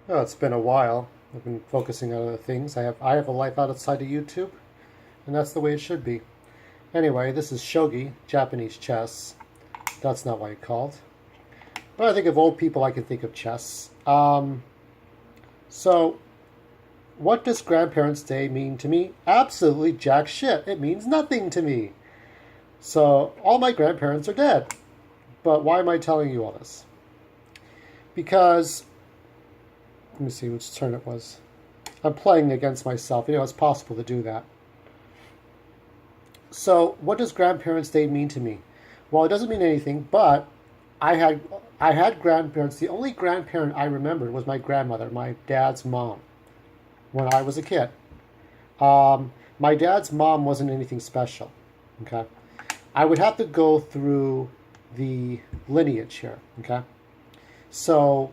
Well, it's been a while. I've been focusing on other things. I have a life outside of YouTube, and that's the way it should be. Anyway, this is shogi, Japanese chess. That's not what I called. But I think of old people, I can think of chess. So, what does Grandparents' Day mean to me? Absolutely jack shit. It means nothing to me. So, all my grandparents are dead. But why am I telling you all this? Because, let me see which turn it was. I'm playing against myself. You know, it's possible to do that. So, what does Grandparents' Day mean to me? Well, it doesn't mean anything, but I had I had grandparents. The only grandparent I remembered was my grandmother, my dad's mom, when I was a kid. My dad's mom wasn't anything special. Okay, I would have to go through the lineage here. Okay, so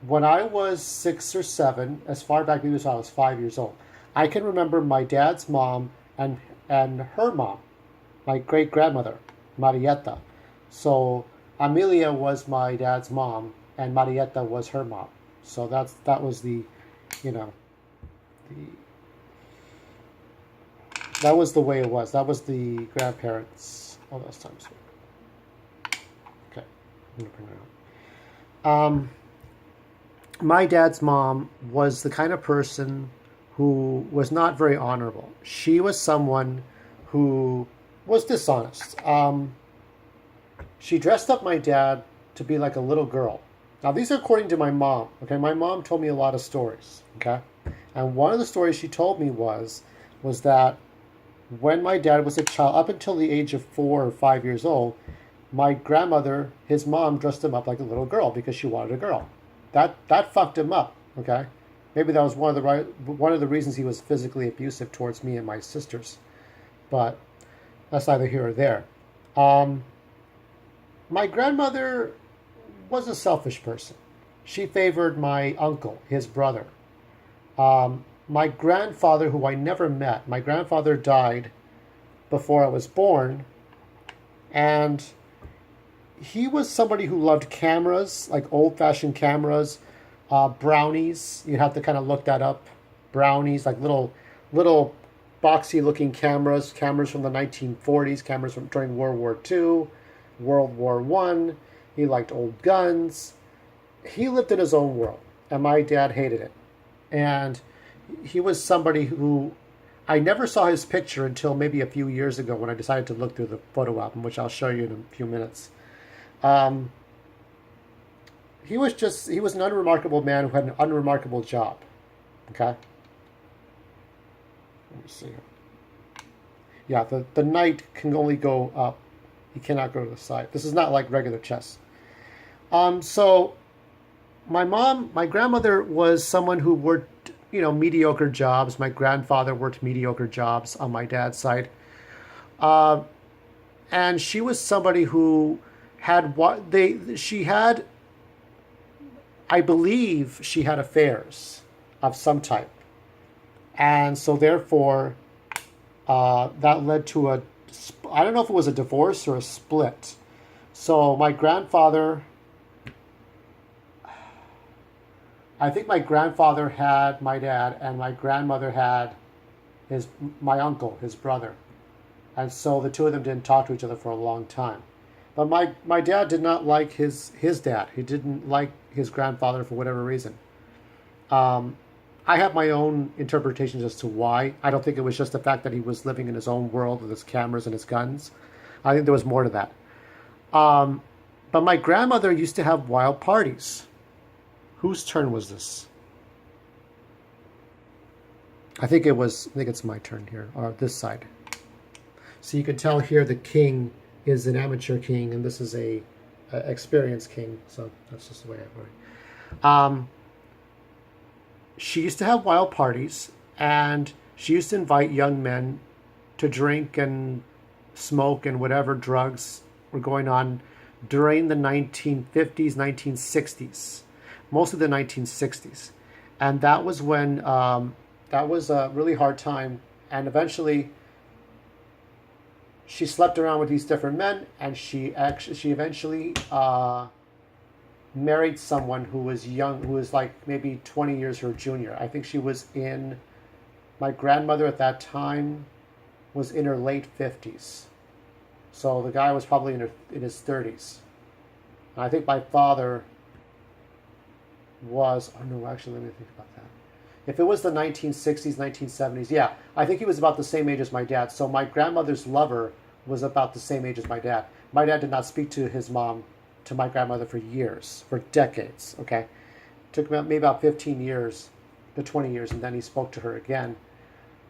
when I was 6 or 7, as far back maybe as I was 5 years old, I can remember my dad's mom and her mom, my great grandmother, Marietta. So Amelia was my dad's mom, and Marietta was her mom. So that was you know, the that was the way it was. That was the grandparents all those times. Okay, I'm gonna bring it up. My dad's mom was the kind of person who was not very honorable. She was someone who was dishonest. She dressed up my dad to be like a little girl. Now, these are according to my mom. Okay, my mom told me a lot of stories. Okay, and one of the stories she told me was that when my dad was a child, up until the age of 4 or 5 years old, my grandmother, his mom, dressed him up like a little girl because she wanted a girl. That fucked him up. Okay, maybe that was one of the reasons he was physically abusive towards me and my sisters. But that's neither here or there. Um, my grandmother was a selfish person. She favored my uncle, his brother. My grandfather, who I never met, my grandfather died before I was born, and he was somebody who loved cameras, like old-fashioned cameras, brownies. You'd have to kind of look that up. Brownies, like little boxy-looking cameras from the 1940s, cameras from during World War II, World War One. He liked old guns. He lived in his own world, and my dad hated it. And he was somebody who I never saw his picture until maybe a few years ago when I decided to look through the photo album, which I'll show you in a few minutes. Um, he was an unremarkable man who had an unremarkable job. Okay? Let me see here. Yeah, the knight can only go up. He cannot go to the side. This is not like regular chess. So my grandmother was someone who worked, mediocre jobs. My grandfather worked mediocre jobs on my dad's side. Uh, and she was somebody who had she had, I believe she had affairs of some type. And so therefore, that led to I don't know if it was a divorce or a split. So my grandfather, I think my grandfather had my dad, and my grandmother had my uncle, his brother. And so the two of them didn't talk to each other for a long time. But my dad did not like his dad. He didn't like his grandfather for whatever reason. Um, I have my own interpretations as to why. I don't think it was just the fact that he was living in his own world with his cameras and his guns. I think there was more to that. Um, but my grandmother used to have wild parties. Whose turn was this? I think it's my turn here, or this side. So you can tell here the king is an amateur king, and this is a experienced king. So that's just the way I work. She used to have wild parties, and she used to invite young men to drink and smoke and whatever drugs were going on during the 1950s, 1960s, most of the 1960s. And that was when, that was a really hard time. And eventually, she slept around with these different men, and she eventually married someone who was young, who was like maybe 20 years her junior. I think my grandmother at that time was in her late 50s. So the guy was probably in his 30s. And I think my father oh no, actually, let me think about that. If it was the 1960s, 1970s, yeah, I think he was about the same age as my dad. So my grandmother's lover was about the same age as my dad. My dad did not speak to my grandmother for years, for decades, okay? It took maybe about 15 years to 20 years, and then he spoke to her again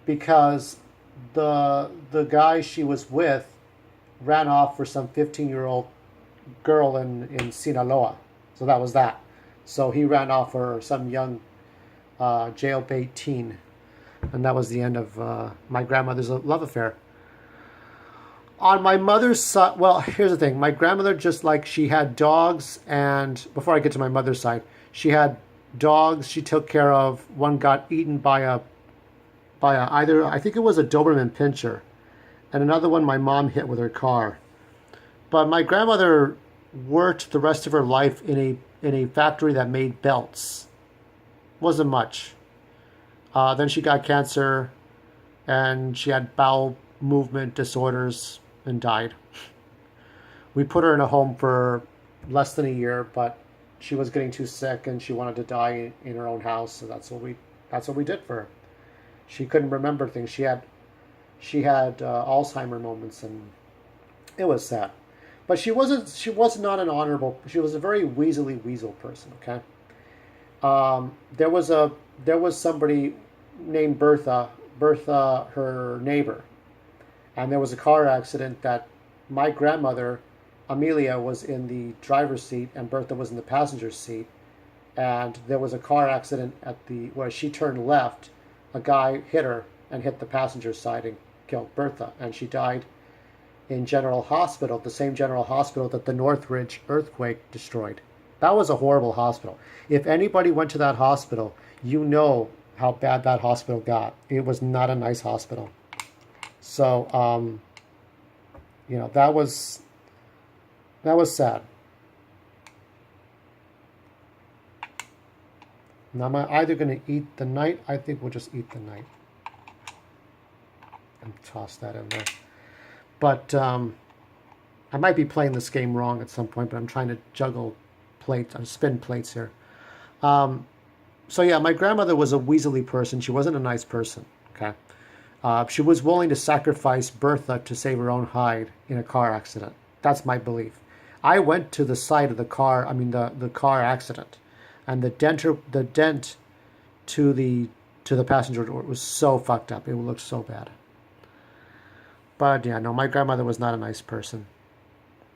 because the guy she was with ran off for some 15-year-old girl in Sinaloa. So that was that. So he ran off for some young jailbait teen. And that was the end of my grandmother's love affair. On my mother's side, well, here's the thing. My grandmother, just like she had dogs, and before I get to my mother's side, she had dogs she took care of. One got eaten by either, I think it was a Doberman Pinscher, and another one my mom hit with her car. But my grandmother worked the rest of her life in a factory that made belts. Wasn't much. Then she got cancer, and she had bowel movement disorders and died. We put her in a home for less than a year, but she was getting too sick and she wanted to die in her own house, so that's what we did for her. She couldn't remember things. She had Alzheimer moments, and it was sad. But she was not an honorable. She was a very weasel person. Okay. There was somebody named Bertha, her neighbor, and there was a car accident that my grandmother, Amelia, was in the driver's seat and Bertha was in the passenger seat, and there was a car accident where she turned left. A guy hit her and hit the passenger side and killed Bertha, and she died in General Hospital, the same General Hospital that the Northridge earthquake destroyed. That was a horrible hospital. If anybody went to that hospital, you know how bad that hospital got. It was not a nice hospital. So, that was sad. Now, am I either going to eat the night? I think we'll just eat the night and toss that in there. But I might be playing this game wrong at some point, but I'm trying to juggle plates, spin plates here. So yeah, my grandmother was a weaselly person. She wasn't a nice person, okay? She was willing to sacrifice Bertha to save her own hide in a car accident. That's my belief. I went to the site of the car accident, and the dent to the passenger door was so fucked up. It looked so bad. But yeah, no, my grandmother was not a nice person.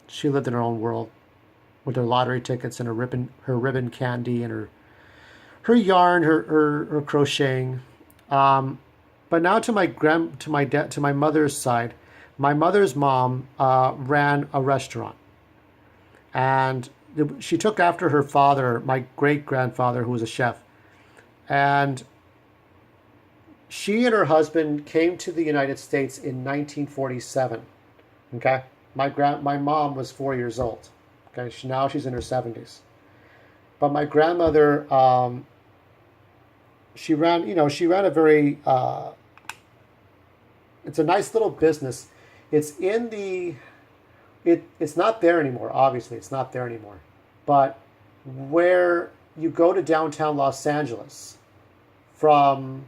She lived in her own world with her lottery tickets and her ribbon candy and her yarn, her crocheting. But now to my mother's side, my mother's mom ran a restaurant, and she took after her father, my great grandfather, who was a chef, and she and her husband came to the United States in 1947. Okay, my mom was 4 years old. Okay, now she's in her 70s. But my grandmother, she ran a very, it's a nice little business. It's not there anymore. Obviously, it's not there anymore. But where you go to downtown Los Angeles, from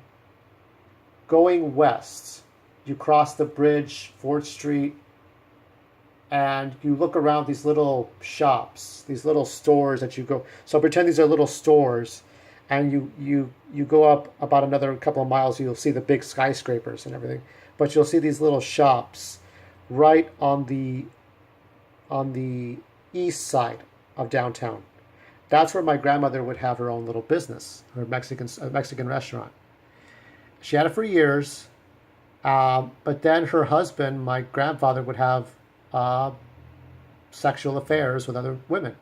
going west, you cross the bridge, 4th Street, and you look around these little shops, these little stores that you go. So pretend these are little stores, and you go up about another couple of miles, you'll see the big skyscrapers and everything. But you'll see these little shops right on the east side of downtown. That's where my grandmother would have her own little business, her Mexican restaurant. She had it for years, but then her husband, my grandfather, would have sexual affairs with other women.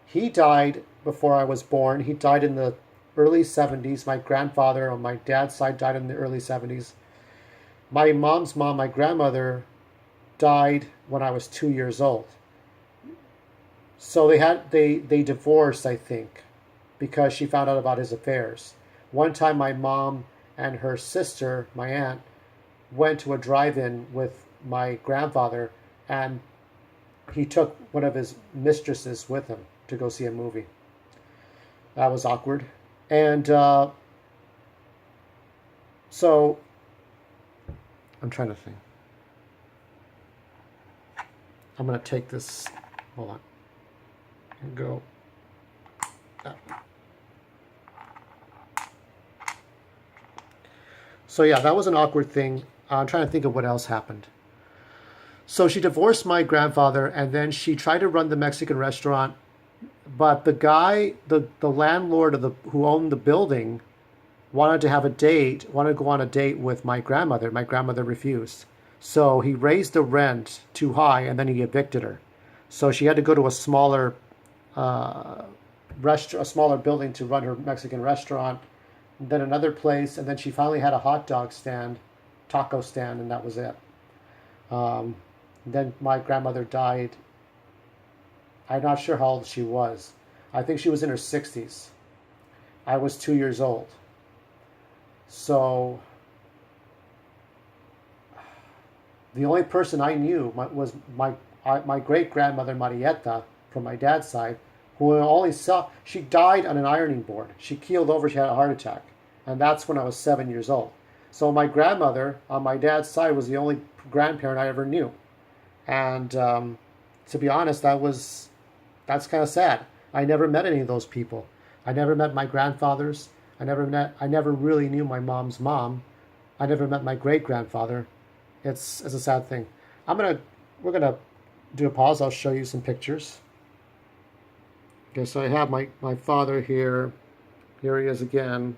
He died before I was born. He died in the early 70s. My grandfather on my dad's side died in the early 70s. My mom's mom, my grandmother, died when I was 2 years old. So they divorced, I think, because she found out about his affairs. One time, my mom and her sister, my aunt, went to a drive-in with my grandfather, and he took one of his mistresses with him to go see a movie. That was awkward. And so I'm trying to think. I'm going to take this. Hold on. And go. So yeah, that was an awkward thing. I'm trying to think of what else happened. So she divorced my grandfather, and then she tried to run the Mexican restaurant, but the guy, the landlord of the who owned the building, wanted to have a date, wanted to go on a date with my grandmother. My grandmother refused. So he raised the rent too high, and then he evicted her. So she had to go to a smaller a smaller building to run her Mexican restaurant, and then another place, and then she finally had a hot dog stand, taco stand, and that was it. Then my grandmother died. I'm not sure how old she was. I think she was in her 60s. I was 2 years old. So the only person I knew was my great grandmother Marietta from my dad's side, who I only saw. She died on an ironing board. She keeled over. She had a heart attack, and that's when I was 7 years old. So my grandmother on my dad's side was the only grandparent I ever knew, and to be honest, that's kind of sad. I never met any of those people. I never met my grandfathers. I never really knew my mom's mom. I never met my great grandfather. It's a sad thing. We're gonna do a pause. I'll show you some pictures. Okay, so I have my father here. Here he is again.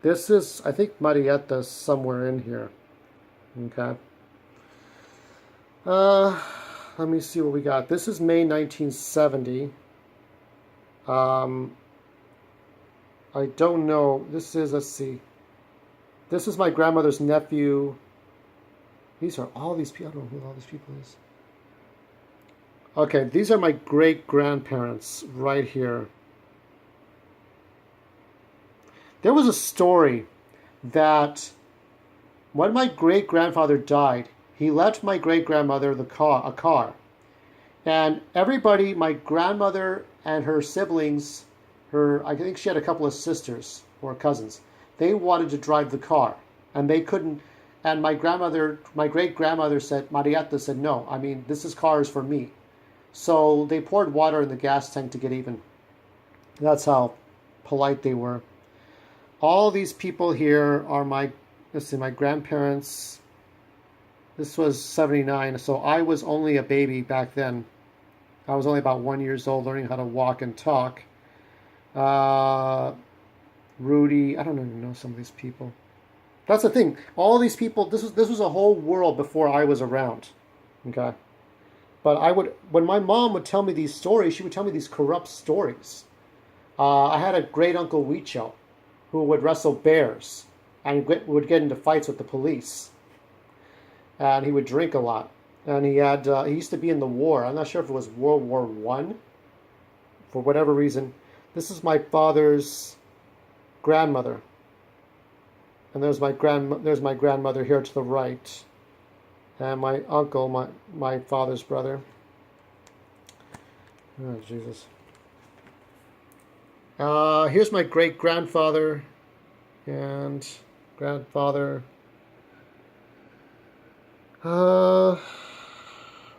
This is, I think, Marietta somewhere in here. Okay. Let me see what we got. This is May 1970. I don't know. This is, let's see. This is my grandmother's nephew. These are all these people. I don't know who all these people is. Okay, these are my great-grandparents right here. There was a story that when my great-grandfather died, he left my great-grandmother a car. And everybody, my grandmother and her siblings, I think she had a couple of sisters or cousins, they wanted to drive the car. And they couldn't, and my great-grandmother said, Marietta said, no, I mean, this car is for me. So they poured water in the gas tank to get even. That's how polite they were. All these people here are my grandparents. This was 79, so I was only a baby back then. I was only about 1 year old, learning how to walk and talk. Rudy, I don't even know some of these people. That's the thing. All these people, this was a whole world before I was around. Okay? But when my mom would tell me these stories, she would tell me these corrupt stories. I had a great uncle Huicho who would wrestle bears and would get into fights with the police. And he would drink a lot. And he used to be in the war. I'm not sure if it was World War I. For whatever reason. This is my father's grandmother. And there's my grandmother here to the right. And my uncle, my father's brother. Oh, Jesus. Here's my great-grandfather and grandfather.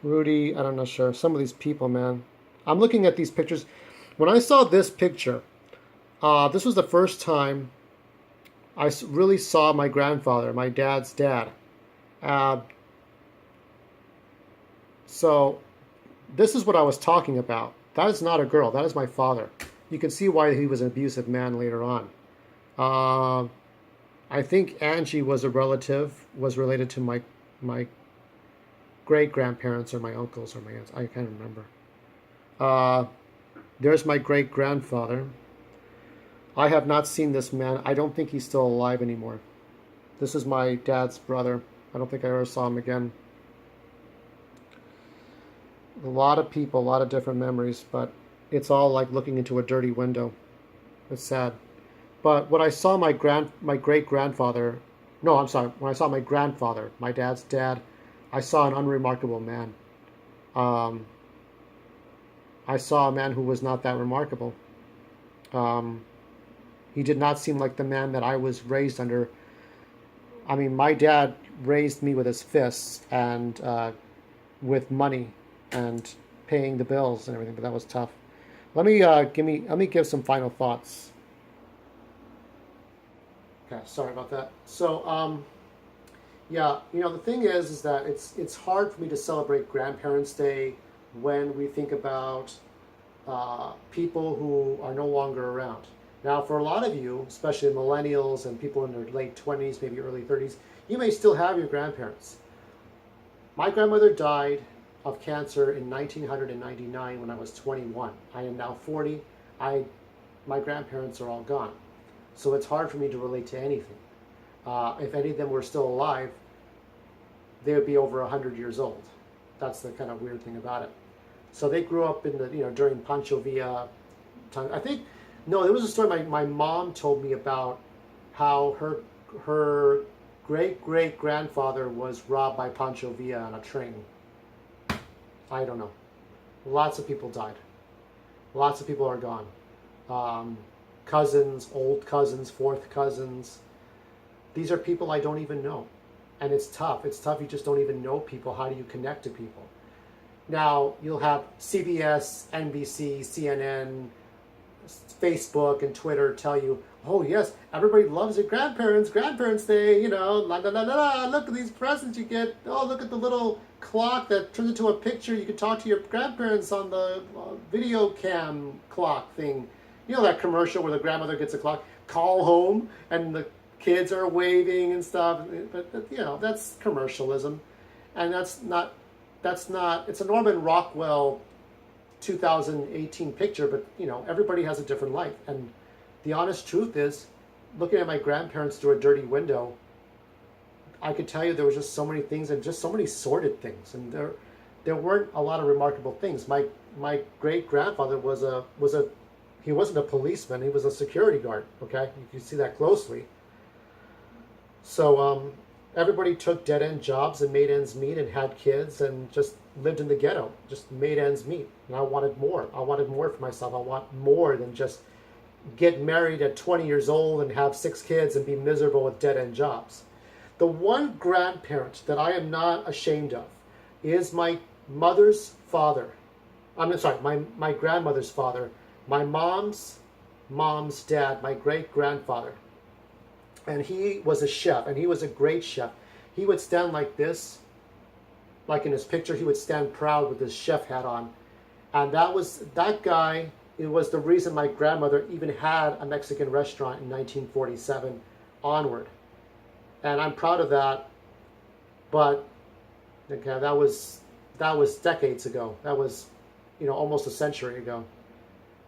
Rudy, I'm not sure. Some of these people, man. I'm looking at these pictures. When I saw this picture, this was the first time I really saw my grandfather, my dad's dad. So this is what I was talking about. That is not a girl. That is my father. You can see why he was an abusive man later on. I think Angie was a relative, was related to my great-grandparents or my uncles or my aunts. I can't remember. There's my great-grandfather. I have not seen this man. I don't think he's still alive anymore. This is my dad's brother. I don't think I ever saw him again. A lot of people, a lot of different memories, but it's all like looking into a dirty window. It's sad. But when I saw my great grandfather, no, I'm sorry, when I saw my grandfather, my dad's dad, I saw an unremarkable man. Um, I saw a man who was not that remarkable. Um, he did not seem like the man that I was raised under. I mean, my dad raised me with his fists and with money and paying the bills and everything, but that was tough. Let me give some final thoughts. Okay, sorry about that. So, yeah, the thing is that it's hard for me to celebrate Grandparents' Day when we think about people who are no longer around. Now, for a lot of you, especially millennials and people in their late 20s, maybe early 30s, you may still have your grandparents. My grandmother died of cancer in 1999 when I was 21. I am now 40. My grandparents are all gone. So it's hard for me to relate to anything. If any of them were still alive, they would be over 100 years old. That's the kind of weird thing about it. So they grew up in the, during Pancho Villa time. I think, no, there was a story my mom told me about how her great grandfather was robbed by Pancho Villa on a train. I don't know. Lots of people died. Lots of people are gone. Cousins, old cousins, fourth cousins. These are people I don't even know. And it's tough. It's tough. You just don't even know people. How do you connect to people? Now, you'll have CBS, NBC, CNN, Facebook, and Twitter tell you, oh, yes, everybody loves their Grandparents' Day, la la la la la, look at these presents you get. Oh, look at the little clock that turns into a picture. You can talk to your grandparents on the video cam clock thing. You know that commercial where the grandmother gets a clock, call home, and the kids are waving and stuff. But that's commercialism. And that's not, it's a Norman Rockwell 2018 picture, but everybody has a different life. And the honest truth is, looking at my grandparents through a dirty window, I could tell you there was just so many things and just so many sordid things, and there weren't a lot of remarkable things. My great grandfather he wasn't a policeman, he was a security guard. Okay, you can see that closely. So everybody took dead end jobs and made ends meet and had kids and just lived in the ghetto, just made ends meet. And I wanted more. I wanted more for myself. I want more than just get married at 20 years old and have 6 kids and be miserable with dead end jobs. The one grandparent that I am not ashamed of is my mother's father. I'm sorry, my grandmother's father, my mom's dad, my great grandfather. And he was a chef, and he was a great chef. He would stand like this, like in his picture, he would stand proud with his chef hat on. And that guy, it was the reason my grandmother even had a Mexican restaurant in 1947 onward. And I'm proud of that, but okay, that was decades ago. That was, almost a century ago.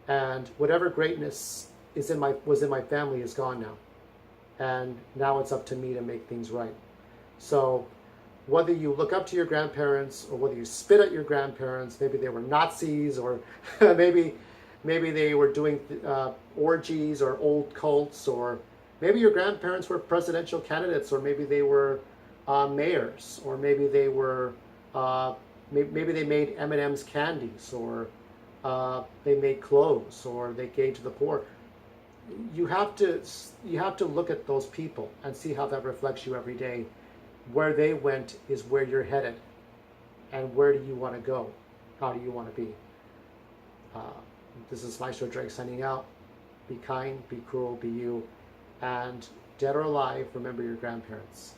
And whatever greatness was in my family is gone now. And now it's up to me to make things right. So whether you look up to your grandparents or whether you spit at your grandparents, maybe they were Nazis, or maybe they were doing orgies or old cults, or maybe your grandparents were presidential candidates, or maybe they were mayors, or maybe they were maybe they made M&M's candies, or they made clothes, or they gave to the poor. You have to look at those people and see how that reflects you every day. Where they went is where you're headed, and where do you want to go? How do you want to be? This is Maestro Drake signing out. Be kind, be cruel, be you, and dead or alive, remember your grandparents.